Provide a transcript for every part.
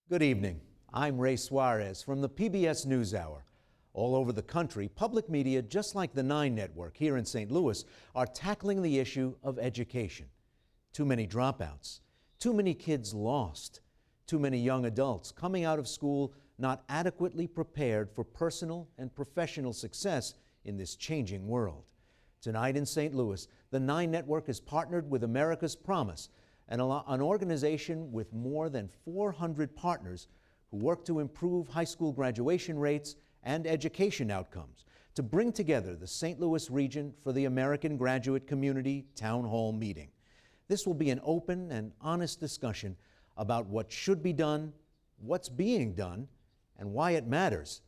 Good evening. I'm Ray Suarez from the PBS NewsHour. All over the country, public media, just like the 9 Network here in St. Louis, are tackling the issue of education. Too many dropouts, too many kids lost, too many young adults coming out of school not adequately prepared for personal and professional success in this changing world. Tonight in St. Louis, the 9 Network has partnered with America's Promise, an organization with more than 400 partners who work to improve high school graduation rates and education outcomes, to bring together the St. Louis region for the American Graduate Community Town Hall meeting. This will be an open and honest discussion about what should be done, what's being done, and why it matters.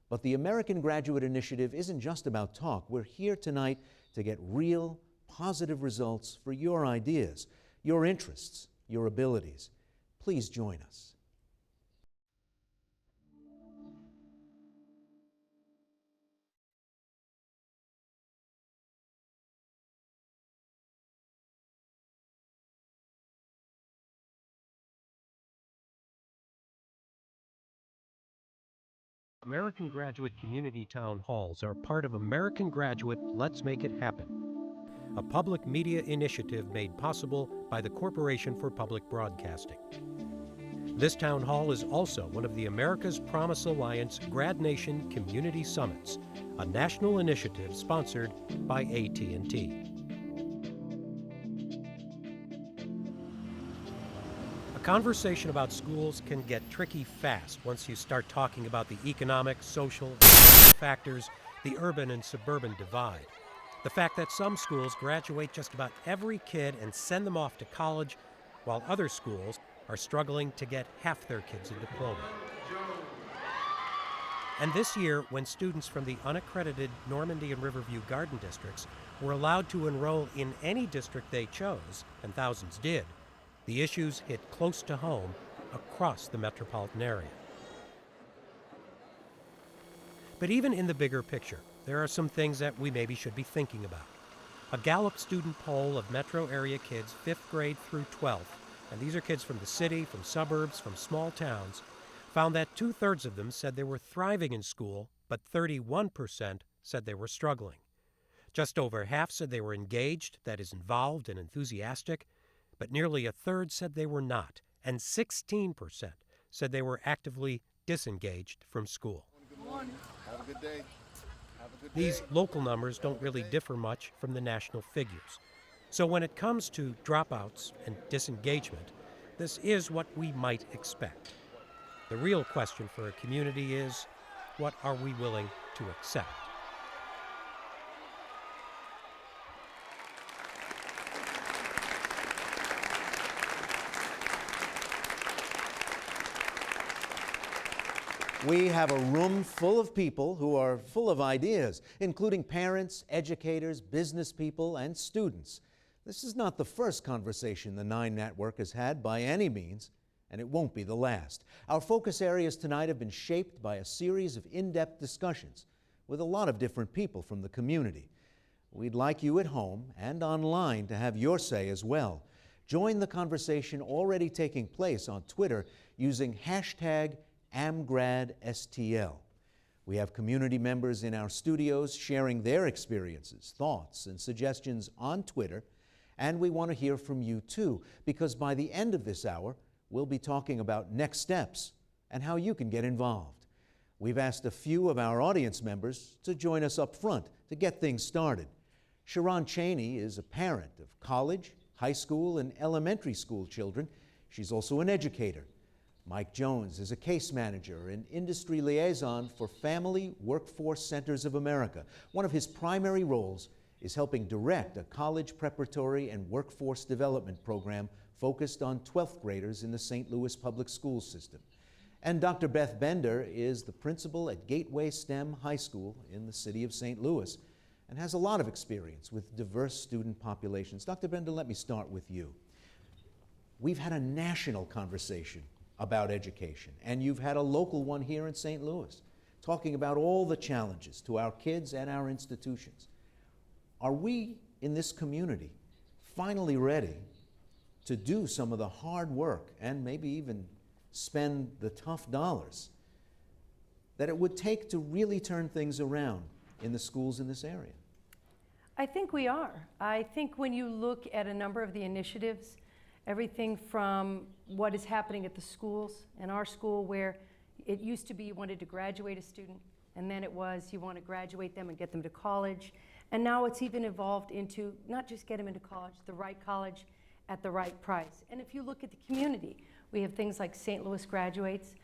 But the American Graduate Initiative isn't just about talk. We're here tonight to get real, positive results for your ideas, your interests, your abilities. Please join us. American Graduate Community Town Halls are part of American Graduate Let's Make It Happen, a public media initiative made possible by the Corporation for Public Broadcasting. This town hall is also one of the America's Promise Alliance Grad Nation Community Summits, a national initiative sponsored by AT&T. Conversation about schools can get tricky fast once you start talking about the economic, social factors, the urban and suburban divide. The fact that some schools graduate just about every kid and send them off to college, while other schools are struggling to get half their kids a diploma. And this year, when students from the unaccredited Normandy and Riverview Garden districts were allowed to enroll in any district they chose, and thousands did, the issues hit close to home across the metropolitan area. But even in the bigger picture, there are some things that we maybe should be thinking about. A Gallup student poll of metro area kids 5th grade through 12th, and these are kids from the city, from suburbs, from small towns, found that 2/3 of them said they were thriving in school, but 31% said they were struggling. Just over half said they were engaged, that is, involved and enthusiastic, but nearly 1/3 said they were not, and 16% said they were actively disengaged from school. Good morning. Have a good day. Have a good day. These local numbers don't really differ much from the national figures. So when it comes to dropouts and disengagement, this is what we might expect. The real question for a community is, what are we willing to accept? We have a room full of people who are full of ideas, including parents, educators, business people, and students. This is not the first conversation the 9 Network has had by any means, and it won't be the last. Our focus areas tonight have been shaped by a series of in-depth discussions with a lot of different people from the community. We'd like you at home and online to have your say as well. Join the conversation already taking place on Twitter using hashtag AmGradSTL. We have community members in our studios sharing their experiences, thoughts, and suggestions on Twitter, and we want to hear from you too, because by the end of this hour, we'll be talking about next steps and how you can get involved. We've asked a few of our audience members to join us up front to get things started. Sharon Cheney is a parent of college, high school, and elementary school children. She's also an educator. Mike Jones is a case manager and industry liaison for Family Workforce Centers of America. One of his primary roles is helping direct a college preparatory and workforce development program focused on 12th graders in the St. Louis public school system. And Dr. Beth Bender is the principal at Gateway STEM High School in the city of St. Louis and has a lot of experience with diverse student populations. Dr. Bender, let me start with you. We've had a national conversation about education, and you've had a local one here in St. Louis, talking about all the challenges to our kids and our institutions. Are we in this community finally ready to do some of the hard work and maybe even spend the tough dollars that it would take to really turn things around in the schools in this area? I think we are. I think when you look at a number of the initiatives, everything from what is happening at the schools, in our school where it used to be you wanted to graduate a student, and then it was you want to graduate them and get them to college, and now it's even evolved into not just get them into college, the right college at the right price. And if you look at the community, we have things like St. Louis Graduates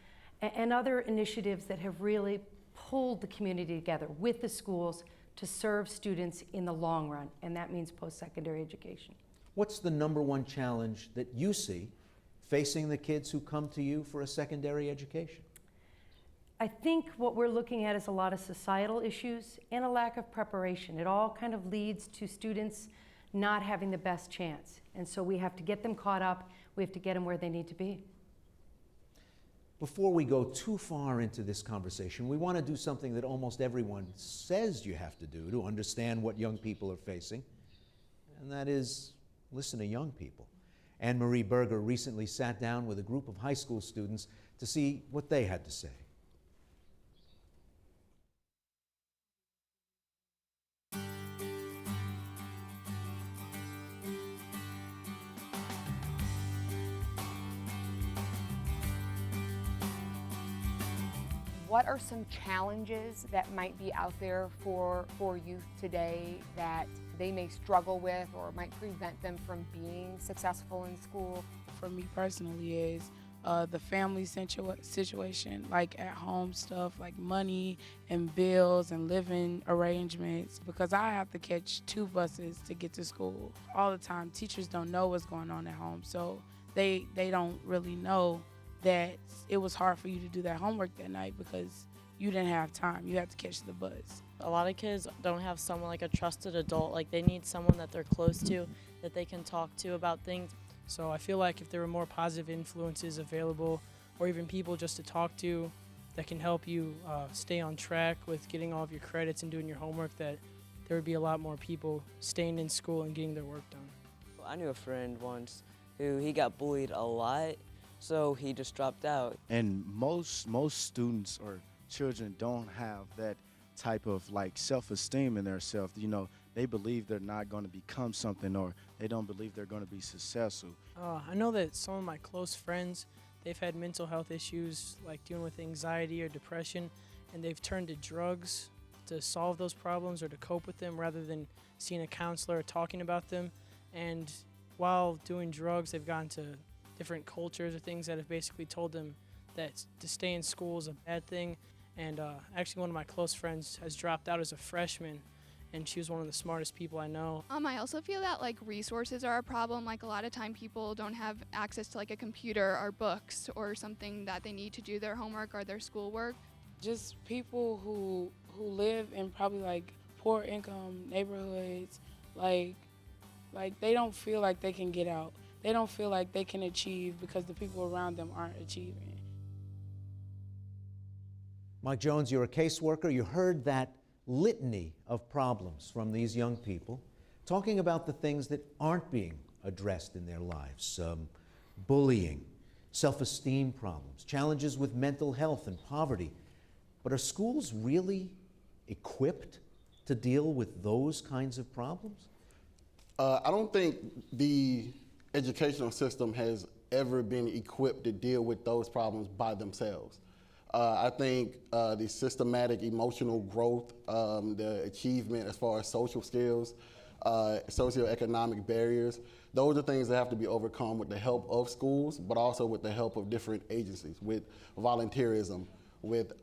and other initiatives that have really pulled the community together with the schools to serve students in the long run, and that means post-secondary education. What's the number one challenge that you see facing the kids who come to you for a secondary education? I think what we're looking at is a lot of societal issues and a lack of preparation. It all kind of leads to students not having the best chance, and so we have to get them caught up, we have to get them where they need to be. Before we go too far into this conversation, we want to do something that almost everyone says you have to do to understand what young people are facing, and that is listen to young people. Anne Marie Berger recently sat down with a group of high school students to see what they had to say. What are some challenges that might be out there for youth today that they may struggle with or might prevent them from being successful in school? For me personally is the family situation, like at home stuff, like money and bills and living arrangements, because I have to catch 2 buses to get to school all the time. Teachers don't know what's going on at home, so they don't really know that it was hard for you to do that homework that night because you didn't have time. You had to catch the bus. A lot of kids don't have someone like a trusted adult. Like they need someone that they're close to, that they can talk to about things. So I feel like if there were more positive influences available, or even people just to talk to that can help you stay on track with getting all of your credits and doing your homework, that there would be a lot more people staying in school and getting their work done. I knew a friend once who he got bullied a lot, so he just dropped out. And most students or children don't have that type of like self-esteem in themselves. You know, they believe they're not going to become something, or they don't believe they're going to be successful. I know that some of my close friends, they've had mental health issues like dealing with anxiety or depression, and they've turned to drugs to solve those problems or to cope with them rather than seeing a counselor or talking about them. And while doing drugs, they've gotten to different cultures or things that have basically told them that to stay in school is a bad thing. And actually one of my close friends has dropped out as a freshman, and she was one of the smartest people I know. I also feel that like resources are a problem. Like a lot of time people don't have access to like a computer or books or something that they need to do their homework or their schoolwork. Just people who live in probably like poor income neighborhoods, like they don't feel like they can get out. They don't feel like they can achieve because the people around them aren't achieving. Mike Jones, you're a caseworker. You heard that litany of problems from these young people, talking about the things that aren't being addressed in their lives. Bullying, self-esteem problems, challenges with mental health and poverty. But are schools really equipped to deal with those kinds of problems? I don't think the educational system has ever been equipped to deal with those problems by themselves. I think the systematic emotional growth, the achievement as far as social skills, socioeconomic barriers, those are things that have to be overcome with the help of schools, but also with the help of different agencies, with volunteerism, with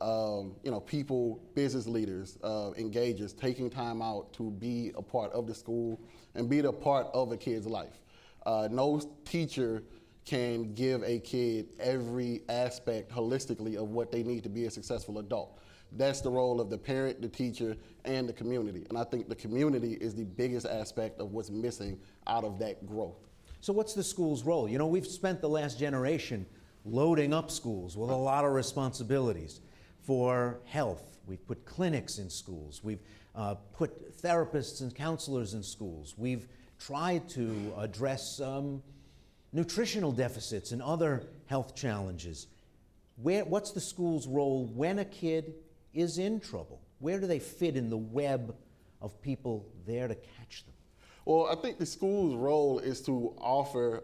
people, business leaders, engagers, taking time out to be a part of the school and be a part of a kid's life. No teacher can give a kid every aspect holistically of what they need to be a successful adult. That's the role of the parent, the teacher, and the community. And I think the community is the biggest aspect of what's missing out of that growth. So what's the school's role? You know, we've spent the last generation loading up schools with a lot of responsibilities for health. We've put clinics in schools. We've put therapists and counselors in schools. We've tried to address nutritional deficits and other health challenges What's the school's role when a kid is in trouble? Where do they fit in the web of people there to catch them? Well, I think the school's role is to offer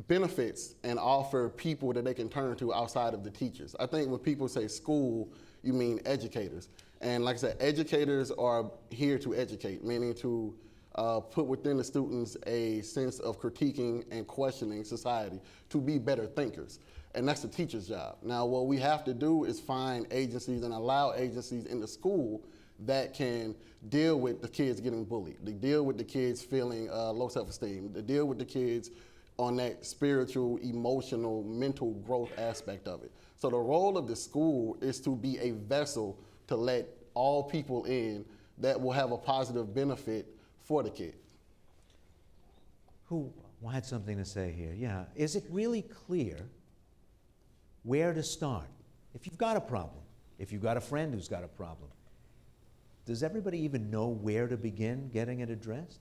benefits and offer people that they can turn to outside of the teachers. I think when people say school, you mean educators. And like I said, educators are here to educate, meaning to put within the students a sense of critiquing and questioning society to be better thinkers. And that's the teacher's job. Now, what we have to do is find agencies and allow agencies in the school that can deal with the kids getting bullied, to deal with the kids feeling low self-esteem, to deal with the kids on that spiritual, emotional, mental growth aspect of it. So the role of the school is to be a vessel to let all people in that will have a positive benefit for the kid. Who had something to say here? Yeah. Is it really clear where to start? If you've got a problem, if you've got a friend who's got a problem, does everybody even know where to begin getting it addressed?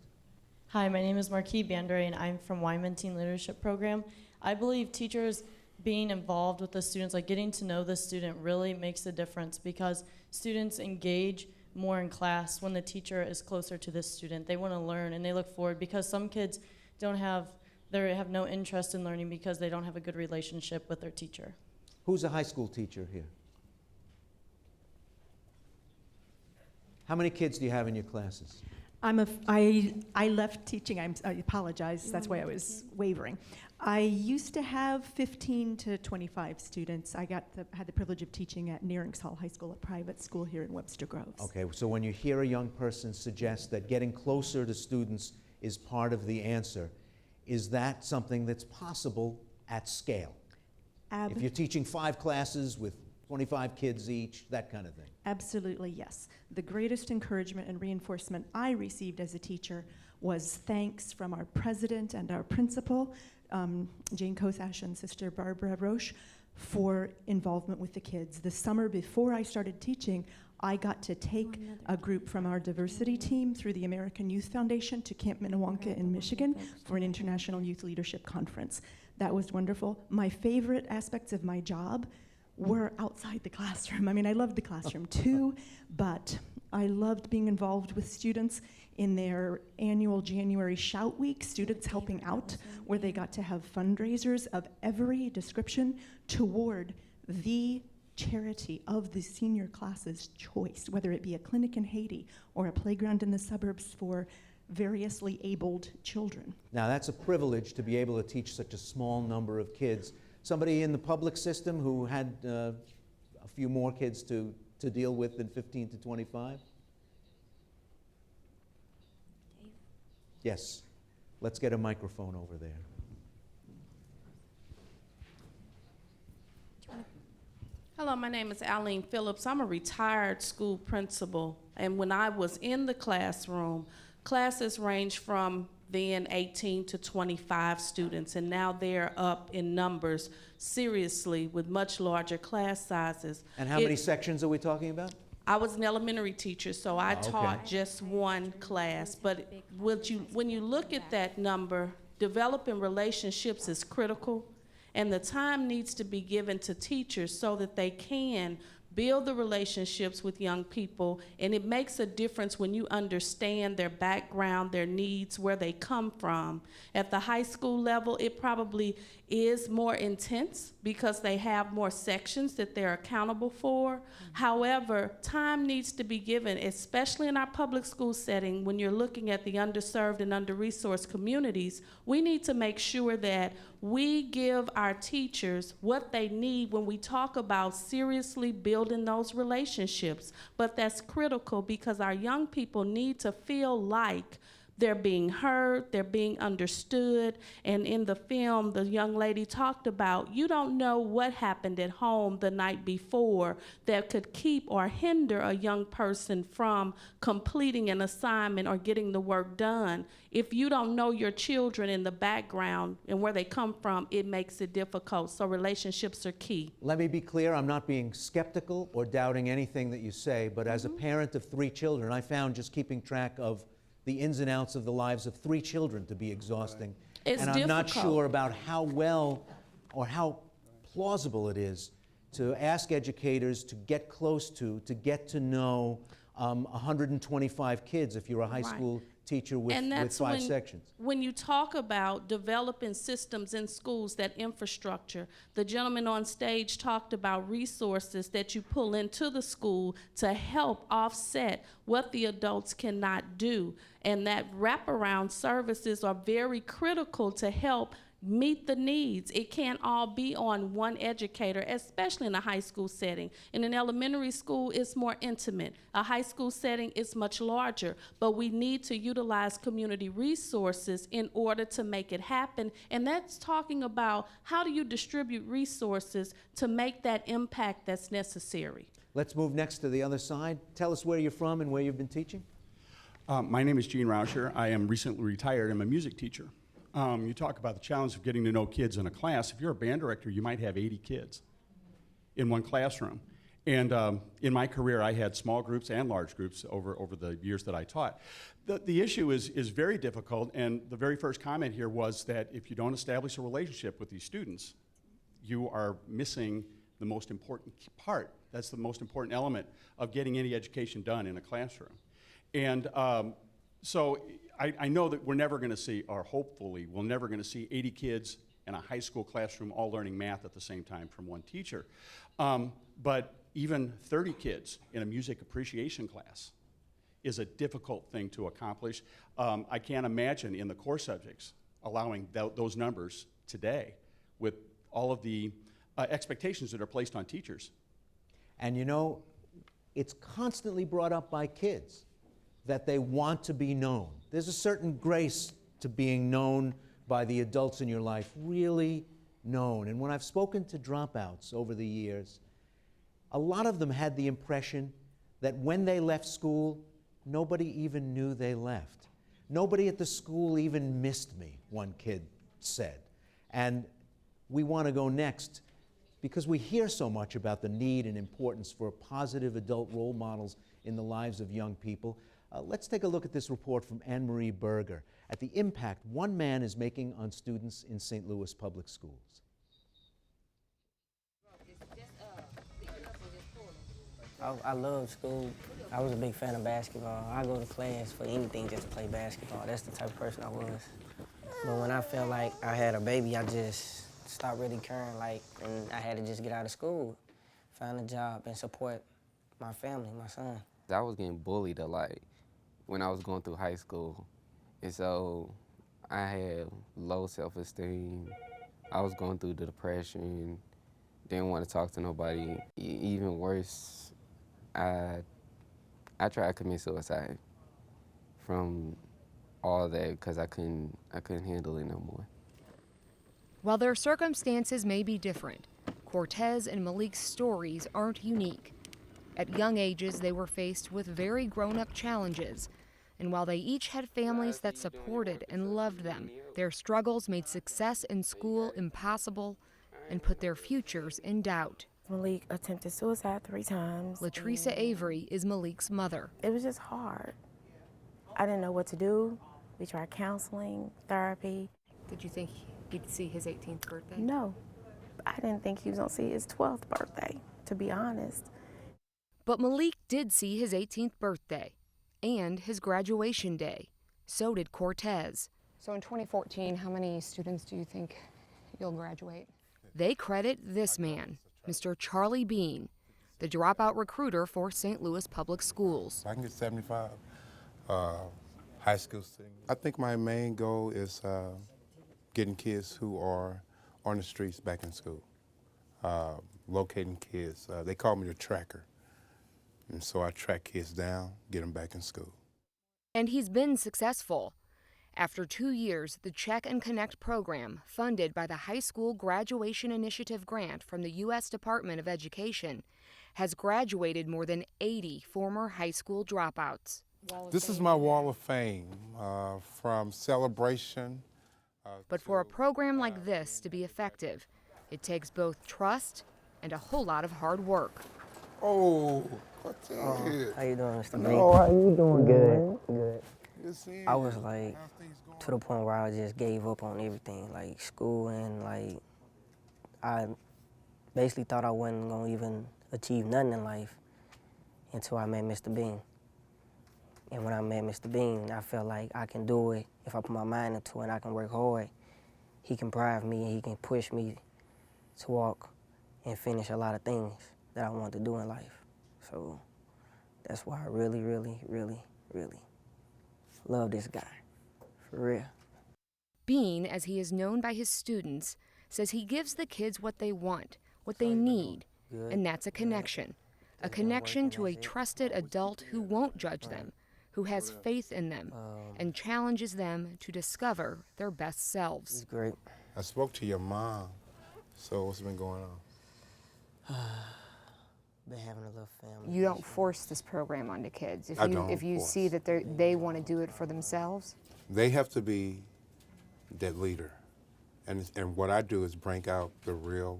Hi, my name is Marquis Banderay, and I'm from Wyman Teen Leadership Program. I believe teachers being involved with the students, like getting to know the student, really makes a difference because students engage more in class when the teacher is closer to the student. They want to learn and they look forward, because some kids they have no interest in learning because they don't have a good relationship with their teacher. Who's a high school teacher here? How many kids do you have in your classes? I left teaching. I apologize. That's why I was wavering. I used to have 15 to 25 students. I had the privilege of teaching at Nearings Hall High School, a private school here in Webster Groves. Okay, so when you hear a young person suggest that getting closer to students is part of the answer, is that something that's possible at scale? If you're teaching 5 classes with 25 kids each, that kind of thing. Absolutely, yes. The greatest encouragement and reinforcement I received as a teacher was thanks from our president and our principal, Jane Kosash and Sister Barbara Roche, for involvement with the kids. The summer before I started teaching, I got to take a group from our diversity team through the American Youth Foundation to Camp Minnewanka in Michigan for an International Youth Leadership Conference. That was wonderful. My favorite aspects of my job were outside the classroom. I mean, I loved the classroom too, but I loved being involved with students in their annual January Shout Week, students helping out, where they got to have fundraisers of every description toward the charity of the senior class's choice, whether it be a clinic in Haiti or a playground in the suburbs for variously abled children. Now, that's a privilege to be able to teach such a small number of kids. Somebody in the public system who had a few more kids to deal with than 15 to 25? Dave? Yes. Let's get a microphone over there. Hello, my name is Aline Phillips. I'm a retired school principal, and when I was in the classroom, classes range from then 18 to 25 students, and now they're up in numbers seriously with much larger class sizes. And how many sections are we talking about? I was an elementary teacher, so I taught just one class, but when you look at that number, developing relationships is critical, and the time needs to be given to teachers so that they can build the relationships with young people, and it makes a difference when you understand their background, their needs, where they come from. At the high school level, it probably is more intense because they have more sections that they're accountable for. However, time needs to be given, especially in our public school setting, when you're looking at the underserved and under-resourced communities. We need to make sure that we give our teachers what they need when we talk about seriously building those relationships. But that's critical because our young people need to feel like they're being heard, they're being understood, and in the film, the young lady talked about, you don't know what happened at home the night before that could keep or hinder a young person from completing an assignment or getting the work done. If you don't know your children in the background and where they come from, it makes it difficult, so relationships are key. Let me be clear, I'm not being skeptical or doubting anything that you say, but as a parent of 3 children, I found just keeping track of the ins and outs of the lives of 3 children to be exhausting. It's and I'm not difficult. sure about how well or how plausible it is to ask educators to get close to get to know 125 kids if you're a high Right. school teacher with And that's 5 sections. when you talk about developing systems in schools, that infrastructure, the gentleman on stage talked about resources that you pull into the school to help offset what the adults cannot do. And that wraparound services are very critical to help meet the needs. It can't all be on one educator, especially in a high school setting. In an elementary school, it's more intimate. A high school setting is much larger, but we need to utilize community resources in order to make it happen. And that's talking about how do you distribute resources to make that impact that's necessary. Let's move next to the other side. Tell us where you're from and where you've been teaching. My name is Gene Rauscher. I am recently retired. I'm a music teacher. You talk about the challenge of getting to know kids in a class. If you're a band director, you might have 80 kids in one classroom. And in my career, I had small groups and large groups over the years that I taught. The issue is very difficult, and the very first comment here was that if you don't establish a relationship with these students, you are missing the most important part. That's the most important element of getting any education done in a classroom. And so I know that we're never going to see, or hopefully we're never going to see 80 kids in a high school classroom all learning math at the same time from one teacher. But even 30 kids in a music appreciation class is a difficult thing to accomplish. I can't imagine in the core subjects allowing those numbers today with all of the expectations that are placed on teachers. And you know, it's constantly brought up by kids that they want to be known. There's a certain grace to being known by the adults in your life, really known. And when I've spoken to dropouts over the years, a lot of them had the impression that when they left school, nobody even knew they left. Nobody at the school even missed me, one kid said. And we want to go next because we hear so much about the need and importance for positive adult role models in the lives of young people. Let's take a look at this report from Anne Marie Berger at the impact one man is making on students in St. Louis Public Schools. I love school. I was a big fan of basketball. I go to class for anything just to play basketball. That's the type of person I was. But when I felt like I had a baby, I just stopped really caring, and I had to just get out of school, find a job, and support my family, my son. I was getting bullied a lot when I was going through high school. And so I had low self-esteem. I was going through the depression, didn't want to talk to nobody. Even worse, I tried to commit suicide from all that because I couldn't handle it no more. While their circumstances may be different, Cortez and Malik's stories aren't unique. At young ages, they were faced with very grown-up challenges, and while they each had families that supported and loved them, their struggles made success in school impossible and put their futures in doubt. Malik attempted suicide 3 times. Latricia Avery is Malik's mother. It was just hard. I didn't know what to do. We tried counseling, therapy. Did you think he'd see his 18th birthday? No. I didn't think he was going to see his 12th birthday, to be honest. But Malik did see his 18th birthday and his graduation day. So did Cortez. So in 2014, how many students do you think you'll graduate? They credit this man, Mr. Charlie Bean, the dropout recruiter for St. Louis Public Schools. I can get 75 high school students. I think my main goal is getting kids who are on the streets back in school, locating kids. They call me the tracker. And so I track kids down, get them back in school. And he's been successful. After 2 years, the Check and Connect program, funded by the High School Graduation Initiative grant from the U.S. Department of Education, has graduated more than 80 former high school dropouts. This is my wall of fame from celebration. But for a program like this to be effective, it takes both trust and a whole lot of hard work. Oh, how you doing, Mr. B? Oh, how you doing? Good, good. I was to the point where I just gave up on everything, like school, and I basically thought I wasn't gonna even achieve nothing in life until I met Mr. Bean. And when I met Mr. Bean, I felt like I can do it. If I put my mind into it and I can work hard, he can drive me and he can push me to walk and finish a lot of things that I want to do in life. So that's why I really, really, really, really love this guy, for real. Bean, as he is known by his students, says he gives the kids what they want, what they need, and that's a connection. A connection to a trusted adult who won't judge them, who has faith in them, and challenges them to discover their best selves. He's great. I spoke to your mom, so what's been going on? Been having a little family. You don't force this program onto kids. I don't If you force. see that they want to do it for themselves. They have to be that leader. And what I do is bring out the real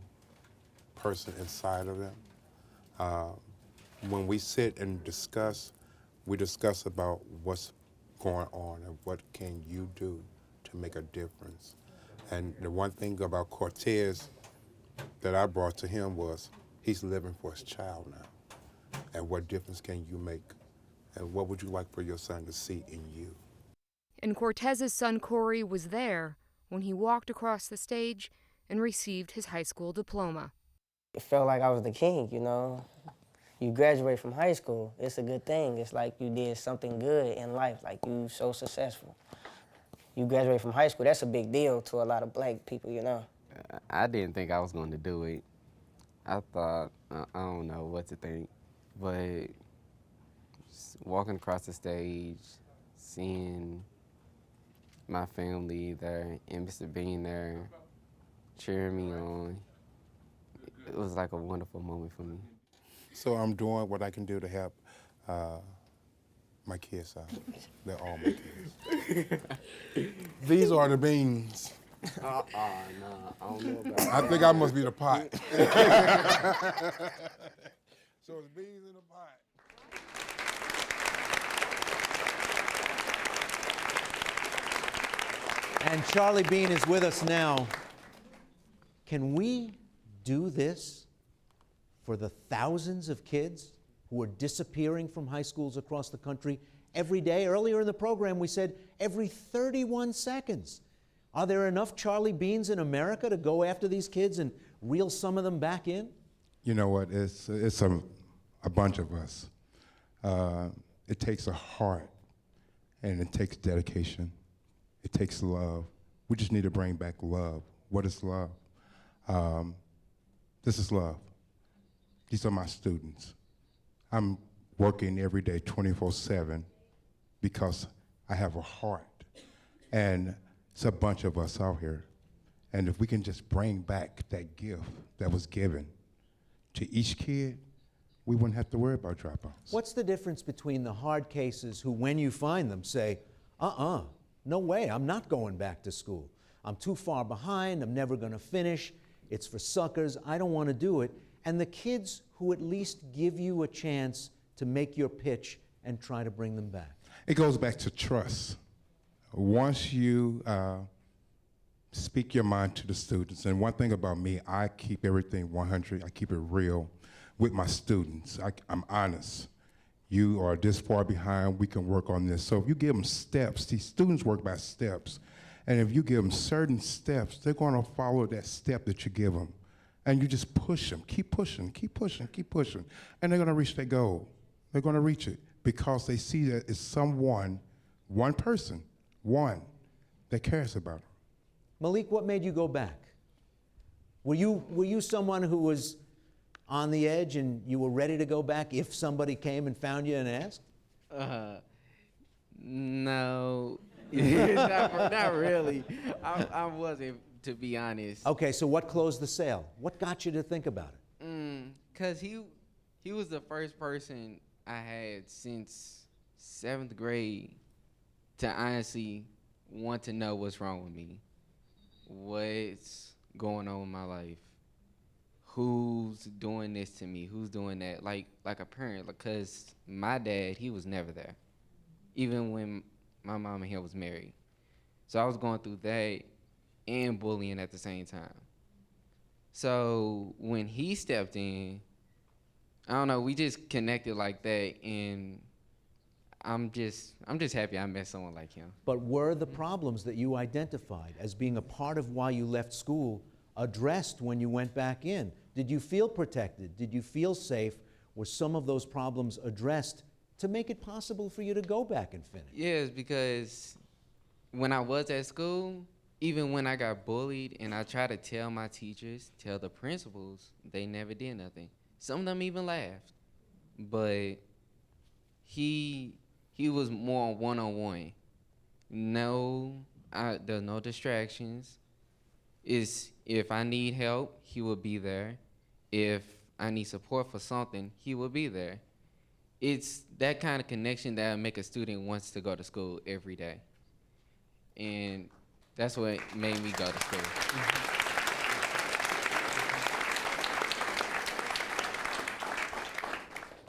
person inside of them. When we sit and discuss, we discuss about what's going on and what can you do to make a difference. And the one thing about Cortez that I brought to him was he's living for his child now. And what difference can you make? And what would you like for your son to see in you? And Cortez's son Corey was there when he walked across the stage and received his high school diploma. It felt like I was the king, you know. You graduate from high school, it's a good thing. It's like you did something good in life, like you so successful. You graduate from high school, that's a big deal to a lot of black people, you know. I didn't think I was going to do it. I thought, I don't know what to think, but walking across the stage, seeing my family there and Mr. Bean there cheering me on, it was like a wonderful moment for me. So I'm doing what I can do to help my kids out. They're all my kids. These are the beans. No, I don't know about I think I must be the pot. So it's beans in the pot. And Charlie Bean is with us now. Can we do this for the thousands of kids who are disappearing from high schools across the country every day? Earlier in the program, we said every 31 seconds. Are there enough Charlie Beans in America to go after these kids and reel some of them back in? You know what? It's a bunch of us. It takes a heart, and it takes dedication. It takes love. We just need to bring back love. What is love? This is love. These are my students. I'm working every day 24/7 because I have a heart. And it's a bunch of us out here. And if we can just bring back that gift that was given to each kid, we wouldn't have to worry about dropouts. What's the difference between the hard cases who, when you find them, say, no way, I'm not going back to school. I'm too far behind, I'm never going to finish, it's for suckers, I don't want to do it, and the kids who at least give you a chance to make your pitch and try to bring them back? It goes back to trust. Once you speak your mind to the students, and one thing about me, I keep everything 100, I keep it real with my students. I'm honest. You are this far behind, we can work on this. So if you give them steps, these students work by steps, and if you give them certain steps, they're going to follow that step that you give them. And you just push them, keep pushing, keep pushing, keep pushing, and they're going to reach their goal. They're going to reach it because they see that it's someone, one person, one, that cares about them. Malik, what made you go back? Were you someone who was on the edge and you were ready to go back if somebody came and found you and asked? No, not really. I wasn't, to be honest. Okay, so what closed the sale? What got you to think about it? Cause he was the first person I had since 7th grade to honestly want to know what's wrong with me, what's going on in my life, who's doing this to me, who's doing that, like a parent, because my dad, he was never there, even when my mom and him was married. So I was going through that and bullying at the same time. So when he stepped in, I don't know, we just connected like that, and I'm just happy I met someone like him. But were the problems that you identified as being a part of why you left school addressed when you went back in? Did you feel protected? Did you feel safe? Were some of those problems addressed to make it possible for you to go back and finish? Yes, because when I was at school, even when I got bullied and I tried to tell my teachers, tell the principals, they never did nothing. Some of them even laughed. But he was more one-on-one. No, there's no distractions. If I need help, he will be there. If I need support for something, he will be there. It's that kind of connection that make a student wants to go to school every day. And that's what made me go to school.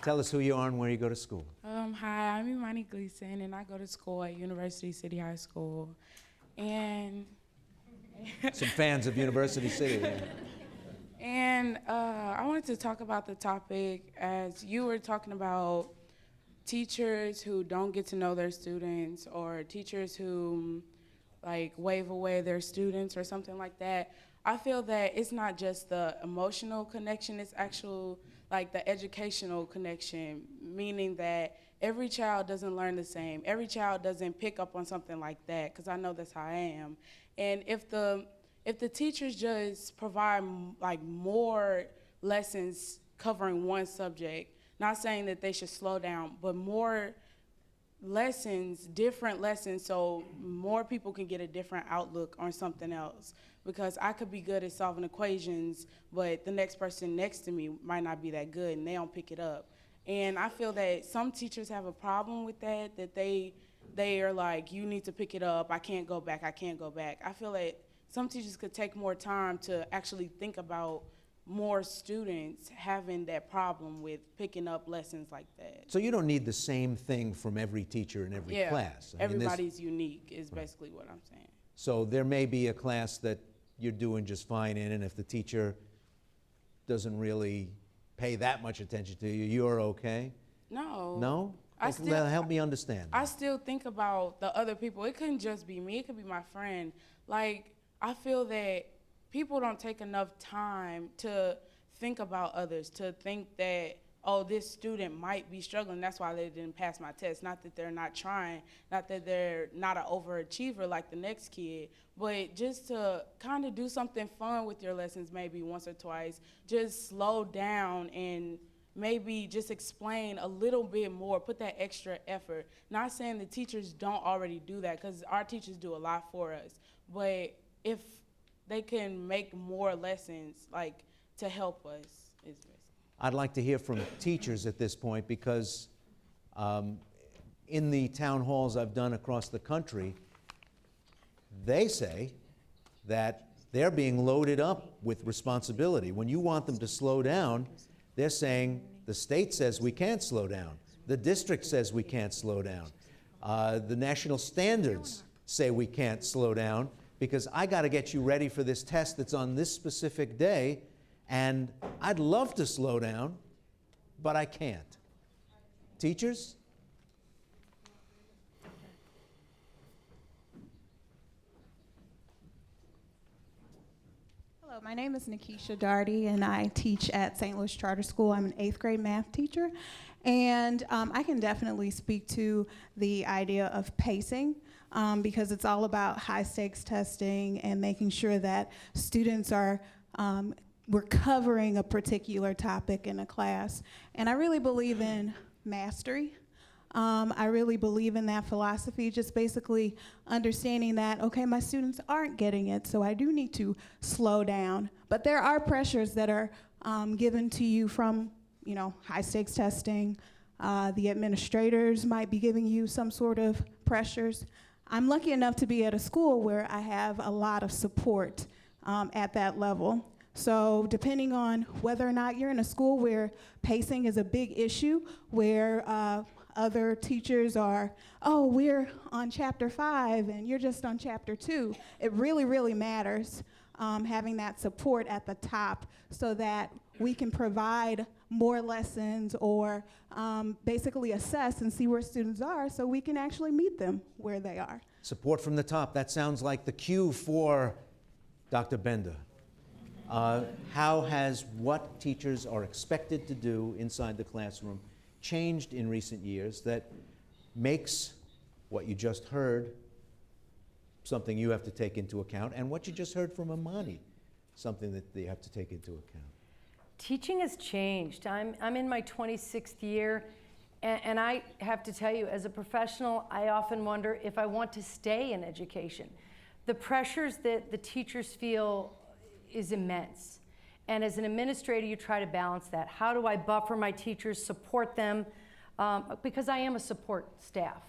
Tell us who you are and where you go to school. Hi, I'm Imani Gleason, and I go to school at University City High School. And Some fans of University City. Yeah. And I wanted to talk about the topic as you were talking about teachers who don't get to know their students, or teachers who like wave away their students or something like that. I feel that it's not just the emotional connection, it's actual like the educational connection, meaning that every child doesn't learn the same. Every child doesn't pick up on something like that, because I know that's how I am. And if the teachers just provide like more lessons covering one subject, not saying that they should slow down, but more lessons, different lessons, so more people can get a different outlook on something else. Because I could be good at solving equations, but the next person next to me might not be that good, and they don't pick it up. And I feel that some teachers have a problem with that they are like, you need to pick it up, I can't go back. I feel like some teachers could take more time to actually think about more students having that problem with picking up lessons like that. So you don't need the same thing from every teacher in every class. I mean, everybody's unique is basically what I'm saying. So there may be a class that you're doing just fine in, and if the teacher doesn't really pay that much attention to you, you're okay? No. No? Help me understand. I still think about the other people. It couldn't just be me. It could be my friend. Like, I feel that people don't take enough time to think about others, to think that, oh, this student might be struggling, that's why they didn't pass my test. Not that they're not trying, not that they're not an overachiever like the next kid, but just to kind of do something fun with your lessons maybe once or twice. Just slow down and maybe just explain a little bit more, put that extra effort. Not saying the teachers don't already do that, because our teachers do a lot for us, but if they can make more lessons like to help us is basically. I'd like to hear from teachers at this point, because in the town halls I've done across the country, they say that they're being loaded up with responsibility. When you want them to slow down, they're saying the state says we can't slow down. The district says we can't slow down. The national standards say we can't slow down, because I got to get you ready for this test that's on this specific day, and I'd love to slow down, but I can't. Teachers? Hello, my name is Nikisha Darty, and I teach at St. Louis Charter School. I'm an 8th grade math teacher, and I can definitely speak to the idea of pacing. Because it's all about high-stakes testing and making sure that students are, we're covering a particular topic in a class. And I really believe in mastery. I really believe in that philosophy, just basically understanding that, okay, my students aren't getting it, so I do need to slow down. But there are pressures that are given to you from, high-stakes testing. The administrators might be giving you some sort of pressures. I'm lucky enough to be at a school where I have a lot of support at that level. So depending on whether or not you're in a school where pacing is a big issue, where other teachers are, oh, we're on chapter 5 and you're just on chapter 2, it really, really matters. having that support at the top so that we can provide more lessons or basically assess and see where students are so we can actually meet them where they are. Support from the top, that sounds like the cue for Dr. Bender. How has what teachers are expected to do inside the classroom changed in recent years that makes what you just heard something you have to take into account, and what you just heard from Imani, something that they have to take into account? Teaching has changed. I'm in my 26th year, and I have to tell you, as a professional, I often wonder if I want to stay in education. The pressures that the teachers feel is immense. And as an administrator, you try to balance that. How do I buffer my teachers, support them? Because I am a support staff.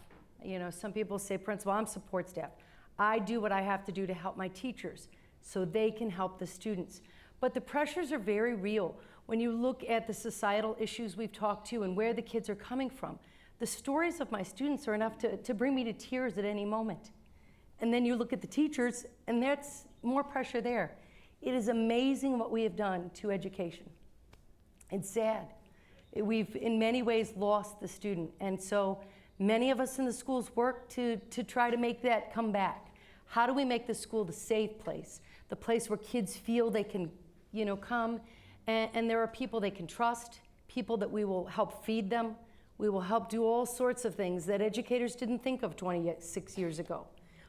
You know, some people say, principal, I'm support staff. I do what I have to do to help my teachers so they can help the students. But the pressures are very real. When you look at the societal issues we've talked to and where the kids are coming from, the stories of my students are enough to bring me to tears at any moment. And then you look at the teachers, and that's more pressure there. It is amazing what we have done to education. It's sad. We've, in many ways, lost the student. And so many of us in the schools work to try to make that come back. How do we make the school the safe place, the place where kids feel they can, you know, come, and there are people they can trust, people that we will help feed them. We will help do all sorts of things that educators didn't think of 26 years ago.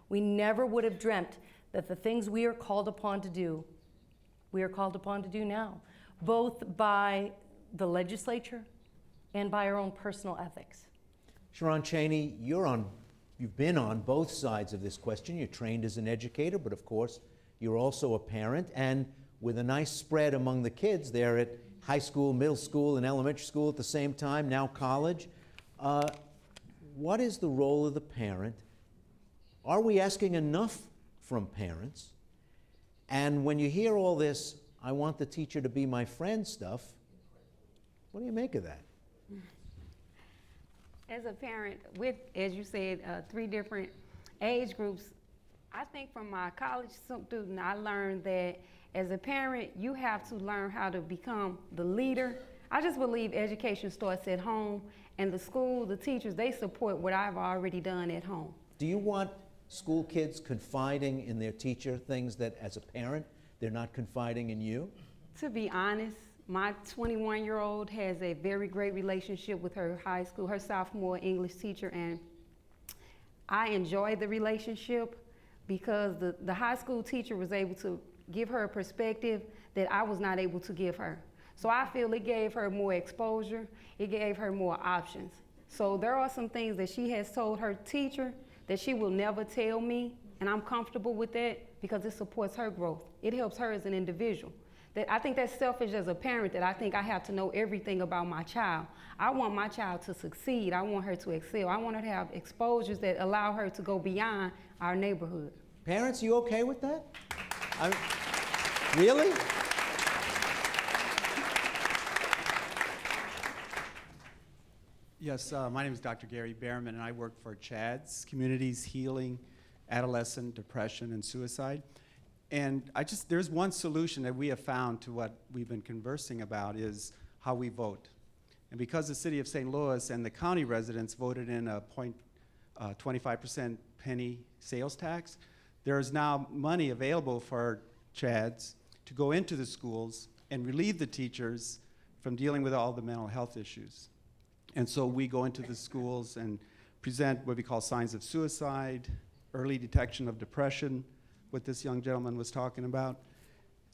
We never would have dreamt that the things we are called upon to do, we are called upon to do now, both by the legislature and by our own personal ethics. Sharon Cheney, you've been on both sides of this question. You're trained as an educator, but of course, you're also a parent, and with a nice spread among the kids there at high school, middle school, and elementary school at the same time, now college. What is the role of the parent? Are we asking enough from parents? And when you hear all this, I want the teacher to be my friend stuff, what do you make of that? As a parent with, as you said, 3 different age groups, I think from my college student, I learned that as a parent, you have to learn how to become the leader. I just believe education starts at home, and the school, the teachers, they support what I've already done at home. Do you want school kids confiding in their teacher things that, as a parent, they're not confiding in you? To be honest, my 21-year-old has a very great relationship with her high school, her sophomore English teacher, and I enjoy the relationship because the high school teacher was able to give her a perspective that I was not able to give her. So I feel it gave her more exposure, it gave her more options. So there are some things that she has told her teacher that she will never tell me, and I'm comfortable with that because it supports her growth. It helps her as an individual. That I think that's selfish as a parent, that I think I have to know everything about my child. I want my child to succeed. I want her to excel. I want her to have exposures that allow her to go beyond our neighborhood. Parents, you okay with that? Really? Yes, my name is Dr. Gary Behrman, and I work for CHADS, Communities Healing Adolescent Depression and Suicide. And there's one solution that we have found to what we've been conversing about is how we vote. And because the city of St. Louis and the county residents voted in a 25% penny sales tax, there is now money available for CHADS to go into the schools and relieve the teachers from dealing with all the mental health issues. And so we go into the schools and present what we call signs of suicide, early detection of depression, what this young gentleman was talking about.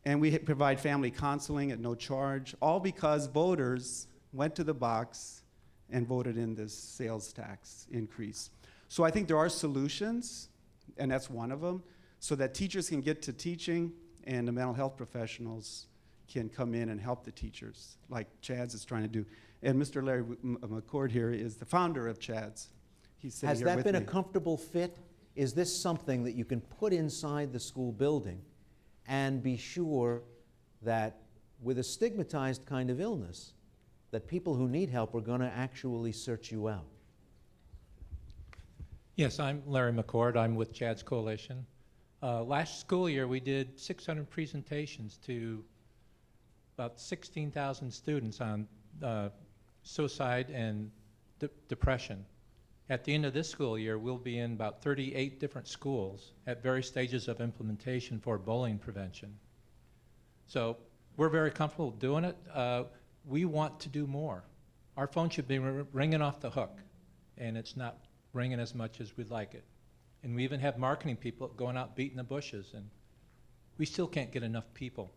And we provide family counseling at no charge, all because voters went to the box and voted in this sales tax increase. So I think there are solutions, and that's one of them, so that teachers can get to teaching and the mental health professionals can come in and help the teachers, like CHADS is trying to do. And Mr. Larry McCord here is the founder of CHADS. He's sitting here with me. Has that been a comfortable fit? Is this something that you can put inside the school building and be sure that with a stigmatized kind of illness, that people who need help are going to actually search you out? Yes, I'm Larry McCord. I'm with CHADS Coalition. Last school year, we did 600 presentations to about 16,000 students on suicide and depression. At the end of this school year, we'll be in about 38 different schools at various stages of implementation for bullying prevention. So we're very comfortable doing it. We want to do more. Our phone should be ringing off the hook, and it's not ringing as much as we'd like it. And we even have marketing people going out beating the bushes, and we still can't get enough people,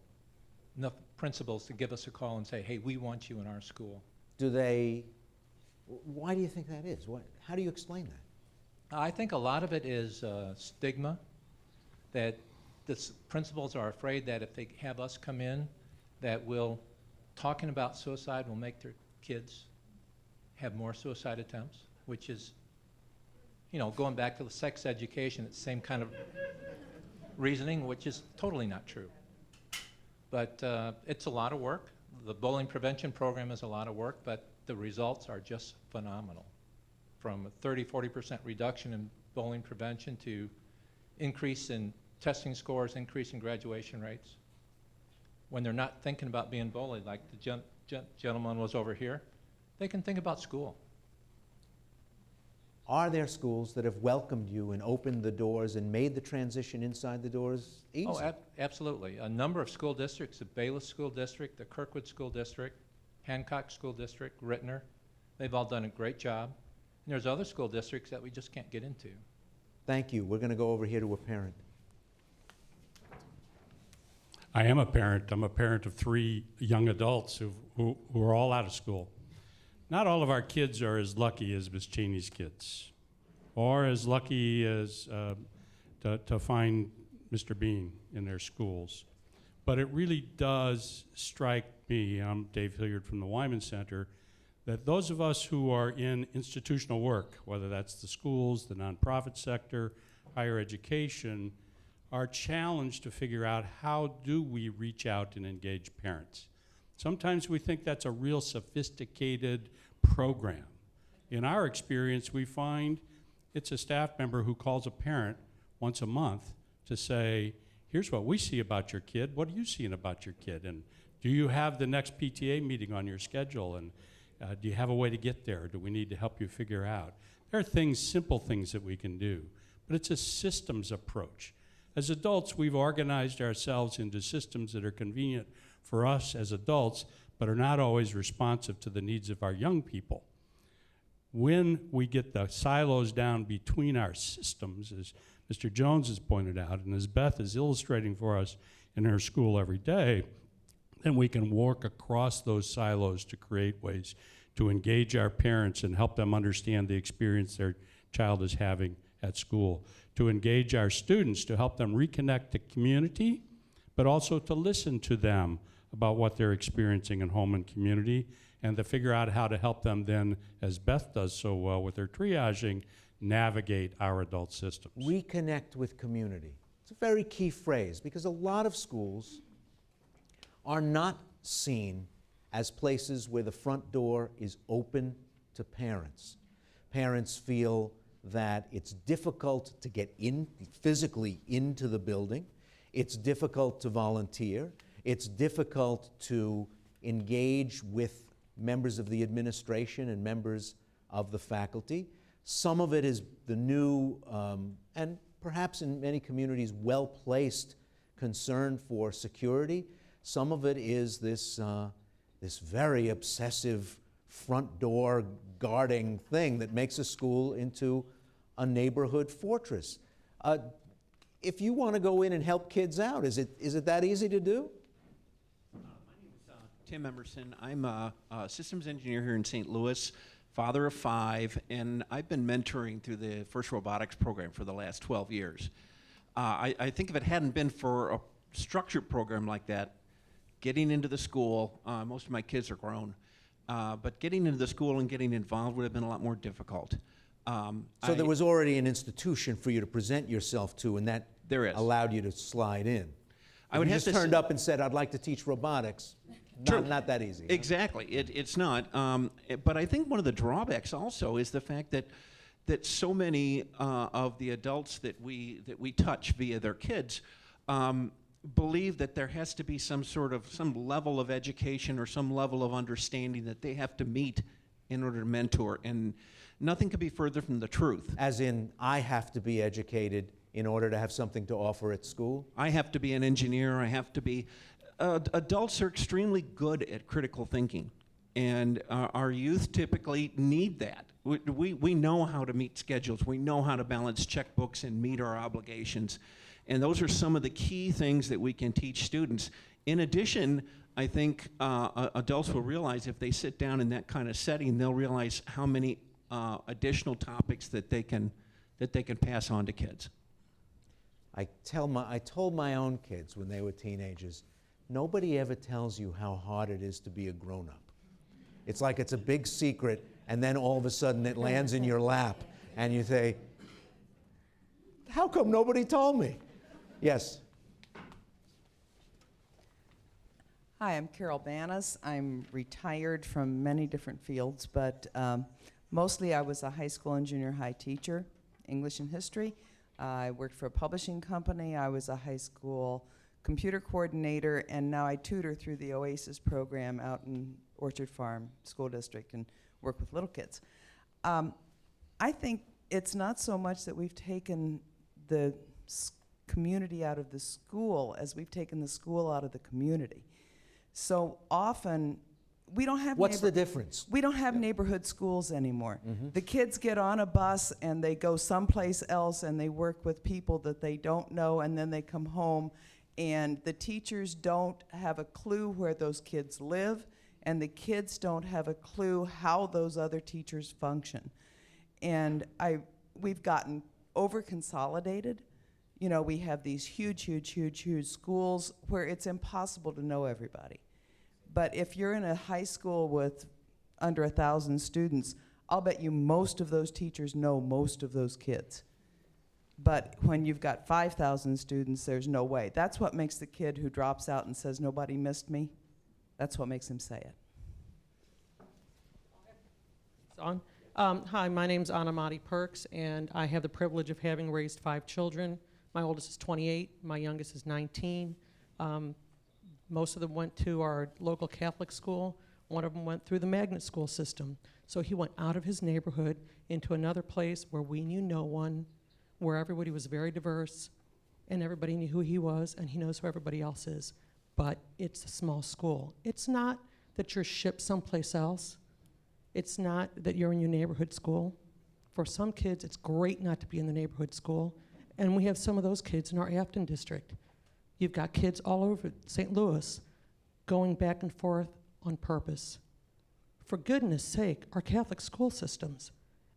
enough principals to give us a call and say, hey, we want you in our school. Why do you think that is? How do you explain that? I think a lot of it is stigma, that the principals are afraid that if they have us come in, that talking about suicide will make their kids have more suicide attempts, which is, going back to the sex education, it's the same kind of reasoning, which is totally not true. But it's a lot of work. The bullying prevention program is a lot of work, but the results are just phenomenal. From a 30-40% reduction in bullying prevention to increase in testing scores, increase in graduation rates. When they're not thinking about being bullied, like the gentleman was over here, they can think about school. Are there schools that have welcomed you and opened the doors and made the transition inside the doors easy? Oh, absolutely. A number of school districts, the Bayless School District, the Kirkwood School District, Hancock School District, Rittner, they've all done a great job. And there's other school districts that we just can't get into. Thank you. We're going to go over here to a parent. I am a parent. I'm a parent of 3 young adults who are all out of school. Not all of our kids are as lucky as Miss Cheney's kids, or as lucky as to find Mr. Bean in their schools. But it really does strike me, I'm Dave Hilliard from the Wyman Center, that those of us who are in institutional work, whether that's the schools, the nonprofit sector, higher education, are challenged to figure out how do we reach out and engage parents. Sometimes we think that's a real sophisticated program. In our experience, we find it's a staff member who calls a parent once a month to say, here's what we see about your kid. What are you seeing about your kid? And do you have the next PTA meeting on your schedule? And do you have a way to get there? Do we need to help you figure out? There are things, simple things that we can do, but it's a systems approach. As adults, we've organized ourselves into systems that are convenient for us as adults, but are not always responsive to the needs of our young people. When we get the silos down between our systems, as Mr. Jones has pointed out, and as Beth is illustrating for us in her school every day, then we can work across those silos to create ways to engage our parents and help them understand the experience their child is having at school, to engage our students, to help them reconnect to community, but also to listen to them about what they're experiencing in home and community, and to figure out how to help them then, as Beth does so well with her triaging, navigate our adult systems. Reconnect with community. It's a very key phrase because a lot of schools are not seen as places where the front door is open to parents. Parents feel that it's difficult to get physically into the building. It's difficult to volunteer. It's difficult to engage with members of the administration and members of the faculty. Some of it is the new, and perhaps in many communities, well-placed concern for security. Some of it is this very obsessive front door guarding thing that makes a school into a neighborhood fortress. If you want to go in and help kids out, is it that easy to do? My name is Tim Emerson. I'm a systems engineer here in St. Louis, father of 5, and I've been mentoring through the FIRST Robotics program for the last 12 years. I think if it hadn't been for a structured program like that, getting into the school, most of my kids are grown, but getting into the school and getting involved would have been a lot more difficult. So there was already an institution for you to present yourself to, and that allowed you to slide in. I would you have just turned up and said, I'd like to teach robotics. Not that easy. Exactly. It's not. But I think one of the drawbacks also is the fact that that so many of the adults that we touch via their kids believe that there has to be some level of education or some level of understanding that they have to meet in order to mentor, and nothing could be further from the truth. As in, I have to be educated in order to have something to offer at school? I have to be an engineer, I have to be... adults are extremely good at critical thinking, and our youth typically need that. We know how to meet schedules, we know how to balance checkbooks and meet our obligations, and those are some of the key things that we can teach students. In addition, I think adults will realize if they sit down in that kind of setting, they'll realize how many additional topics that they can pass on to kids. I told my own kids when they were teenagers, nobody ever tells you how hard it is to be a grown-up. It's like it's a big secret, and then all of a sudden it lands in your lap, and you say, how come nobody told me? Yes. Hi, I'm Carol Banas. I'm retired from many different fields, but mostly I was a high school and junior high teacher, English and history. I worked for a publishing company. I was a high school computer coordinator, and now I tutor through the OASIS program out in Orchard Farm School District and work with little kids. I think it's not so much that we've taken the community out of the school as we've taken the school out of the community. So often, we don't have... What's the difference? We don't have neighborhood schools anymore. The kids get on a bus and they go someplace else and they work with people that they don't know, and then they come home, and the teachers don't have a clue where those kids live, and the kids don't have a clue how those other teachers function. And we've gotten over-consolidated. You know, we have these huge schools where it's impossible to know everybody. But if you're in a high school with under 1,000 students, I'll bet you most of those teachers know most of those kids. But when you've got 5,000 students, there's no way. That's what makes the kid who drops out and says, nobody missed me, that's what makes him say it. It's on. Hi, my name's Anamati Perks, and I have the privilege of having raised 5 children. My oldest is 28, my youngest is 19. Most of them went to our local Catholic school. One of them went through the magnet school system. So he went out of his neighborhood into another place where we knew no one, where everybody was very diverse, and everybody knew who he was, and he knows who everybody else is. But it's a small school. It's not that you're shipped someplace else. It's not that you're in your neighborhood school. For some kids, it's great not to be in the neighborhood school, and we have some of those kids in our Afton district. You've got kids all over St. Louis going back and forth on purpose. For goodness sake, our Catholic school systems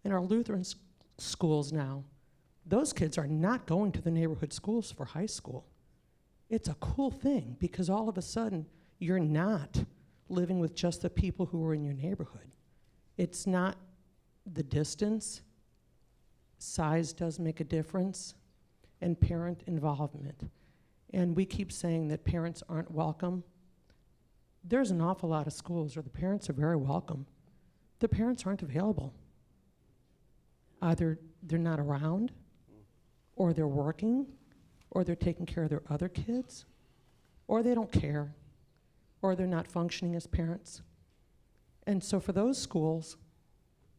and our Lutheran schools now, those kids are not going to the neighborhood schools for high school. It's a cool thing because all of a sudden you're not living with just the people who are in your neighborhood. It's not the distance. Size does make a difference, and parent involvement. And we keep saying that parents aren't welcome. There's an awful lot of schools where the parents are very welcome. The parents aren't available. Either they're not around, or they're working, or they're taking care of their other kids, or they don't care, or they're not functioning as parents. And so for those schools,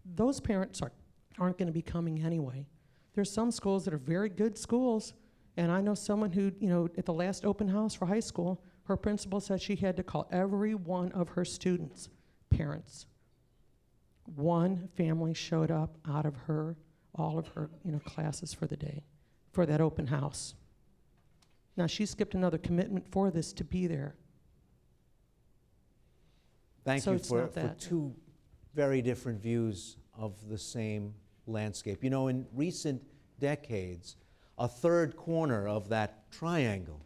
those parents aren't going to be coming anyway. There's some schools that are very good schools, and I know someone who, at the last open house for high school, her principal said she had to call every one of her students' parents. One family showed up out of all of her, classes for the day, for that open house. Now, she skipped another commitment for this to be there. Thank So you it's for not that. 2 very different views of the same landscape. In recent decades, a third corner of that triangle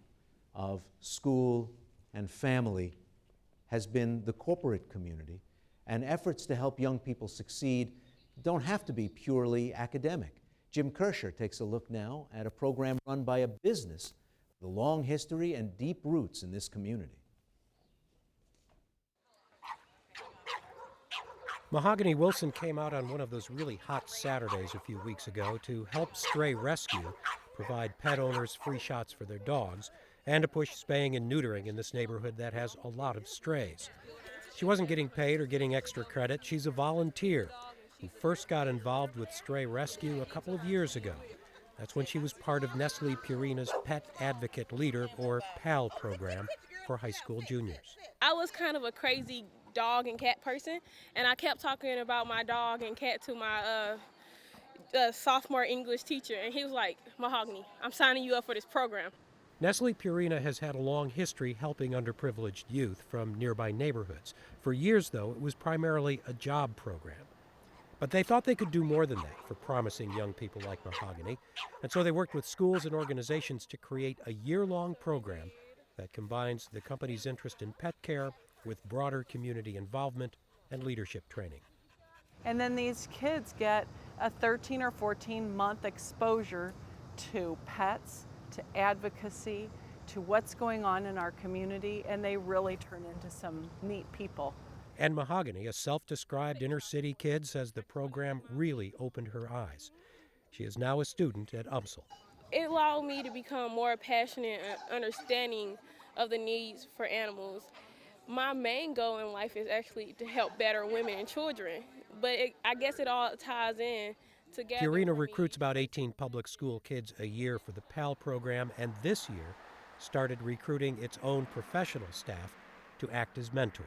of school and family has been the corporate community, and efforts to help young people succeed don't have to be purely academic. Jim Kirscher takes a look now at a program run by a business with a long history and deep roots in this community. Mahogany Wilson came out on one of those really hot Saturdays a few weeks ago to help Stray Rescue provide pet owners free shots for their dogs and to push spaying and neutering in this neighborhood that has a lot of strays. She wasn't getting paid or getting extra credit. She's a volunteer who first got involved with Stray Rescue a couple of years ago. That's when she was part of Nestle Purina's Pet Advocate Leader, or PAL, program for high school juniors. I was kind of a crazy dog and cat person, and I kept talking about my dog and cat to my sophomore English teacher, and he was like, "Mahogany, I'm signing you up for this program." Nestle Purina has had a long history helping underprivileged youth from nearby neighborhoods. For years, though, it was primarily a job program. But they thought they could do more than that for promising young people like Mahogany, and so they worked with schools and organizations to create a year-long program that combines the company's interest in pet care with broader community involvement and leadership training. And then these kids get a 13 or 14-month exposure to pets, to advocacy, to what's going on in our community, and they really turn into some neat people. And Mahogany, a self-described inner-city kid, says the program really opened her eyes. She is now a student at UMSL. It allowed me to become more passionate and understanding of the needs for animals. My main goal in life is actually to help better women and children, but I guess it all ties in together. Purina recruits about 18 public school kids a year for the PAL program, and this year started recruiting its own professional staff to act as mentors.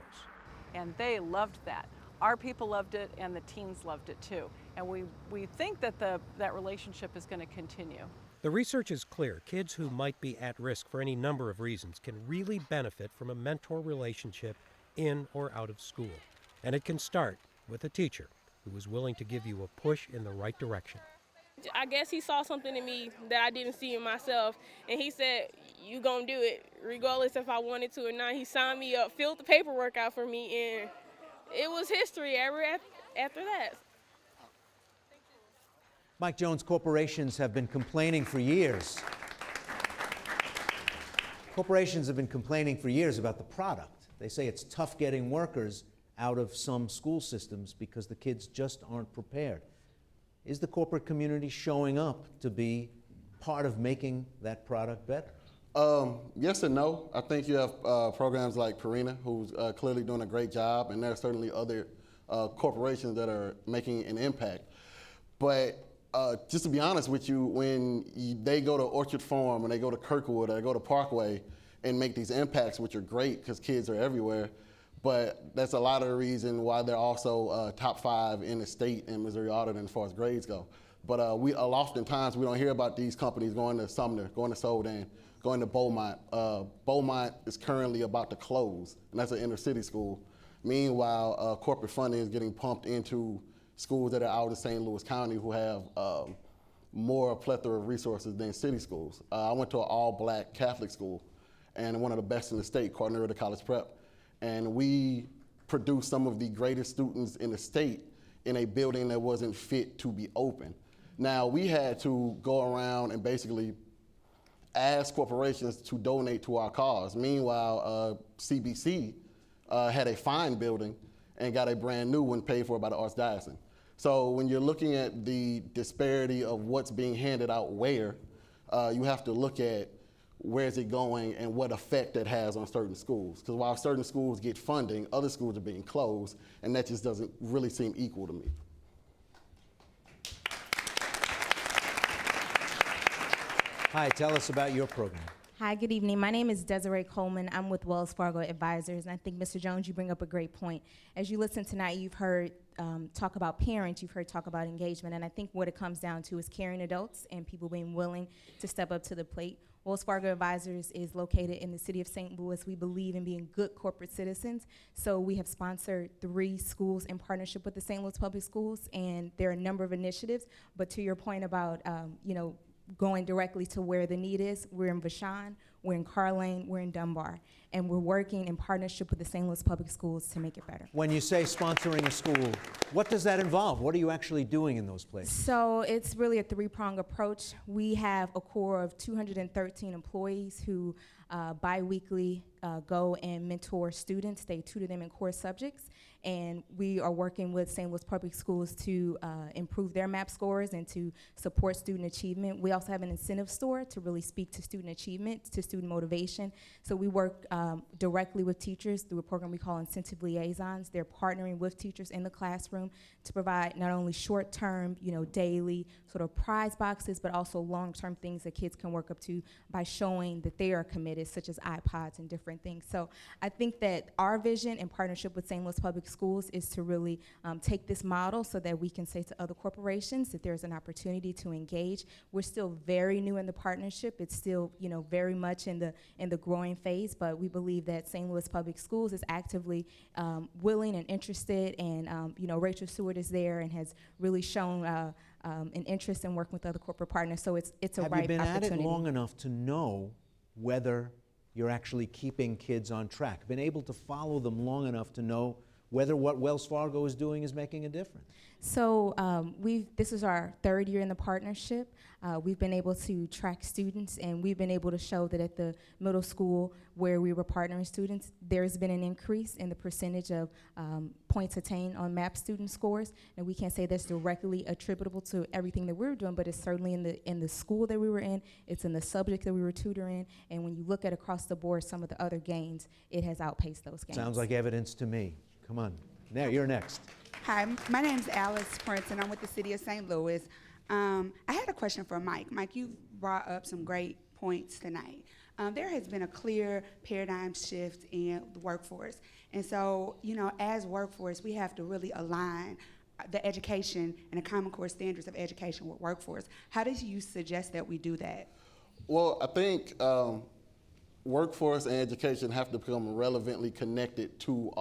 And they loved that. Our people loved it, and the teens loved it too. And we think that that relationship is going to continue. The research is clear. Kids who might be at risk for any number of reasons can really benefit from a mentor relationship in or out of school. And it can start with a teacher who is willing to give you a push in the right direction. I guess he saw something in me that I didn't see in myself, and he said, "You gonna do it, regardless if I wanted to or not." He signed me up, filled the paperwork out for me, and it was history ever after that. Mike Jones, corporations have been complaining for years. Corporations have been complaining for years about the product. They say it's tough getting workers out of some school systems because the kids just aren't prepared. Is the corporate community showing up to be part of making that product better? Yes and no. I think you have programs like Purina, who's clearly doing a great job, and there are certainly other corporations that are making an impact. But just to be honest with you, when they go to Orchard Farm, and they go to Kirkwood, or they go to Parkway, and make these impacts, which are great because kids are everywhere, but that's a lot of the reason why they're also top 5 in the state in Missouri Auditing as far as grades go. But oftentimes we don't hear about these companies going to Sumner, going to Soldan, going to Beaumont. Beaumont is currently about to close, and that's an inner city school. Meanwhile, corporate funding is getting pumped into schools that are out in St. Louis County who have more plethora of resources than city schools. I went to an all-black Catholic school, and one of the best in the state, Cardinal College Prep. And we produced some of the greatest students in the state in a building that wasn't fit to be open. Now, we had to go around and basically ask corporations to donate to our cause. Meanwhile, CBC had a fine building and got a brand new one paid for by the Archdiocese. So when you're looking at the disparity of what's being handed out where, you have to look at where is it going and what effect that has on certain schools. Because while certain schools get funding, other schools are being closed, and that just doesn't really seem equal to me. Hi, tell us about your program. Hi, good evening. My name is Desiree Coleman. I'm with Wells Fargo Advisors, and I think, Mr. Jones, you bring up a great point. As you listen tonight, you've heard talk about parents, you've heard talk about engagement, and I think what it comes down to is caring adults and people being willing to step up to the plate. Wells Fargo Advisors is located in the city of St. Louis. We believe in being good corporate citizens, so we have sponsored 3 schools in partnership with the St. Louis Public Schools, and there are a number of initiatives, but to your point about, going directly to where the need is, we're in Vashon, we're in Carlane, we're in Dunbar. and we're working in partnership with the St. Louis Public Schools to make it better. When you say sponsoring a school, what does that involve? What are you actually doing in those places? So it's really a three-pronged approach. We have a core of 213 employees who bi-weekly go and mentor students. They tutor them in core subjects, and we are working with St. Louis Public Schools to improve their MAP scores and to support student achievement. We also have an incentive store to really speak to student achievement, to student motivation. So we work directly with teachers through a program we call Incentive Liaisons. They're partnering with teachers in the classroom to provide not only short-term, daily sort of prize boxes, but also long-term things that kids can work up to by showing that they are committed, such as iPods and different things. So I think that our vision in partnership with St. Louis Public Schools is to really take this model so that we can say to other corporations that there's an opportunity to engage. We're still very new in the partnership. It's still, very much in the growing phase, but we believe that St. Louis Public Schools is actively willing and interested, and Rachel Seward is there and has really shown an interest in working with other corporate partners. So it's a Have you been opportunity. at it long enough to know whether you're actually keeping kids on track? Been able to follow them long enough to know whether what Wells Fargo is doing is making a difference? So this is our third year in the partnership. We've been able to track students, and we've been able to show that at the middle school where we were partnering students, there's been an increase in the percentage of points attained on MAP student scores. And we can't say that's directly attributable to everything that we were doing, but it's certainly in the school that we were in, it's in the subject that we were tutoring, and when you look at across the board some of the other gains, it has outpaced those gains. Sounds like evidence to me. Come on. Now, you're next. Hi, my name is Alice Prince, and I'm with the City of St. Louis. I had a question for Mike. Mike, you brought up some great points tonight. There has been a clear paradigm shift in the workforce. And so, as workforce, we have to really align the education and the Common Core standards of education with workforce. How do you suggest that we do that? Well, I think workforce and education have to become relevantly connected to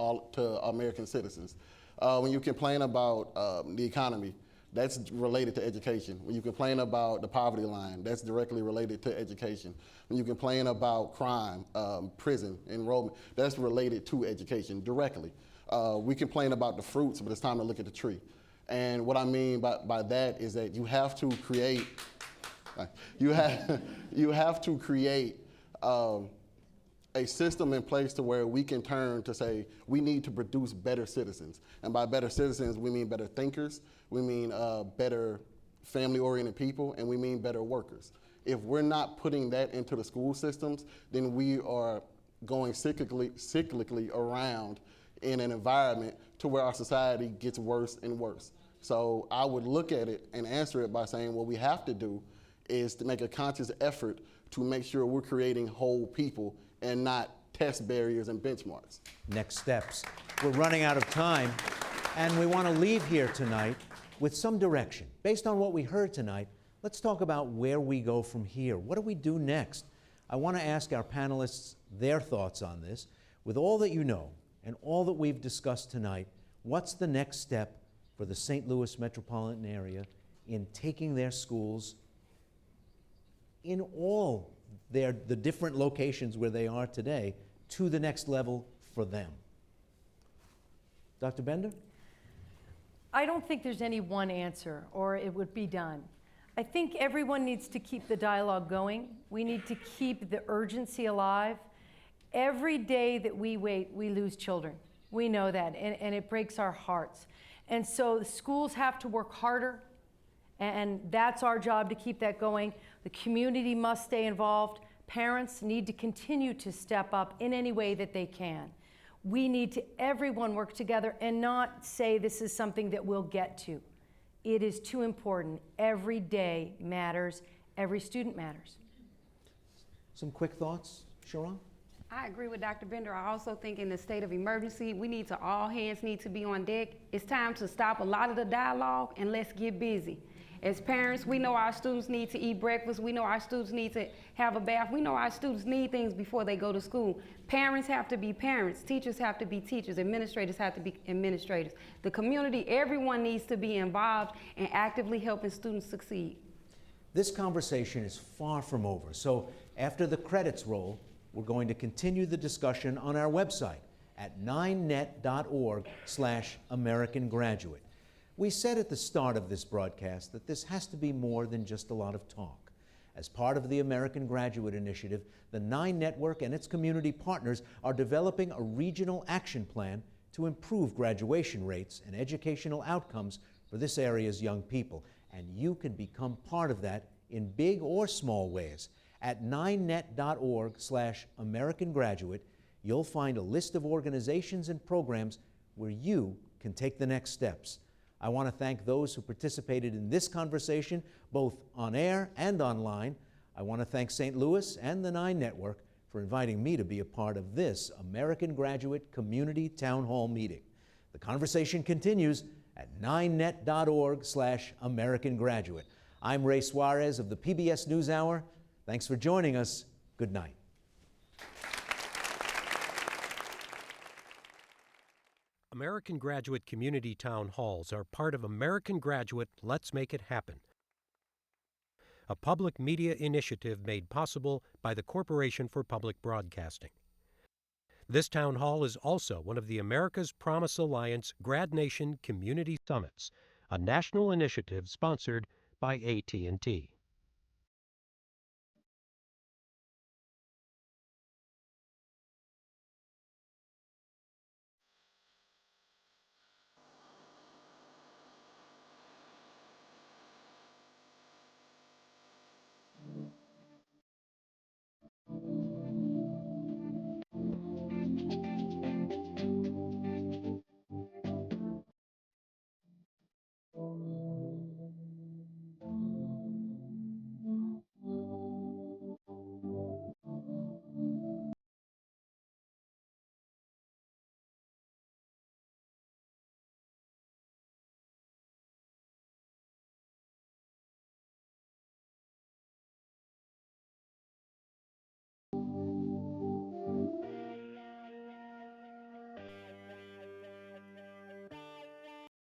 American citizens. When you complain about the economy, that's related to education. When you complain about the poverty line, that's directly related to education. When you complain about crime, prison, enrollment, that's related to education directly. We complain about the fruits, but it's time to look at the tree. And what I mean by that is that you have to create, a system in place to where we can turn to say we need to produce better citizens. And by better citizens, we mean better thinkers, we mean better family-oriented people, and we mean better workers. If we're not putting that into the school systems, then we are going cyclically around in an environment to where our society gets worse and worse. So I would look at it and answer it by saying what we have to do is to make a conscious effort to make sure we're creating whole people and not test barriers and benchmarks. Next steps. We're running out of time, and we want to leave here tonight with some direction. Based on what we heard tonight, let's talk about where we go from here. What do we do next? I want to ask our panelists their thoughts on this. With all that you know and all that we've discussed tonight, what's the next step for the St. Louis metropolitan area in taking their schools in all the different locations where they are today to the next level for them? Dr. Bender? I don't think there's any one answer or it would be done. I think everyone needs to keep the dialogue going. We need to keep the urgency alive. Every day that we wait, we lose children. We know that, and it breaks our hearts. And so the schools have to work harder, and that's our job to keep that going. The community must stay involved. Parents need to continue to step up in any way that they can. We need to, everyone work together and not say this is something that we'll get to. It is too important. Every day matters. Every student matters. Some quick thoughts, Sharon? I agree with Dr. Bender. I also think in the state of emergency, all hands need to be on deck. It's time to stop a lot of the dialogue and let's get busy. As parents, we know our students need to eat breakfast. We know our students need to have a bath. We know our students need things before they go to school. Parents have to be parents. Teachers have to be teachers. Administrators have to be administrators. The community, everyone needs to be involved in actively helping students succeed. This conversation is far from over. So after the credits roll, we're going to continue the discussion on our website at 9net.org/American Graduate. We said at the start of this broadcast that this has to be more than just a lot of talk. As part of the American Graduate Initiative, the 9 Network and its community partners are developing a regional action plan to improve graduation rates and educational outcomes for this area's young people. And you can become part of that in big or small ways. At 9net.org/American Graduate, you'll find a list of organizations and programs where you can take the next steps. I want to thank those who participated in this conversation, both on air and online. I want to thank St. Louis and the 9 Network for inviting me to be a part of this American Graduate Community Town Hall meeting. The conversation continues at 9net.org/American Graduate. I'm Ray Suarez of the PBS NewsHour. Thanks for joining us. Good night. American Graduate Community Town Halls are part of American Graduate Let's Make It Happen, a public media initiative made possible by the Corporation for Public Broadcasting. This town hall is also one of the America's Promise Alliance Grad Nation Community Summits, a national initiative sponsored by AT&T.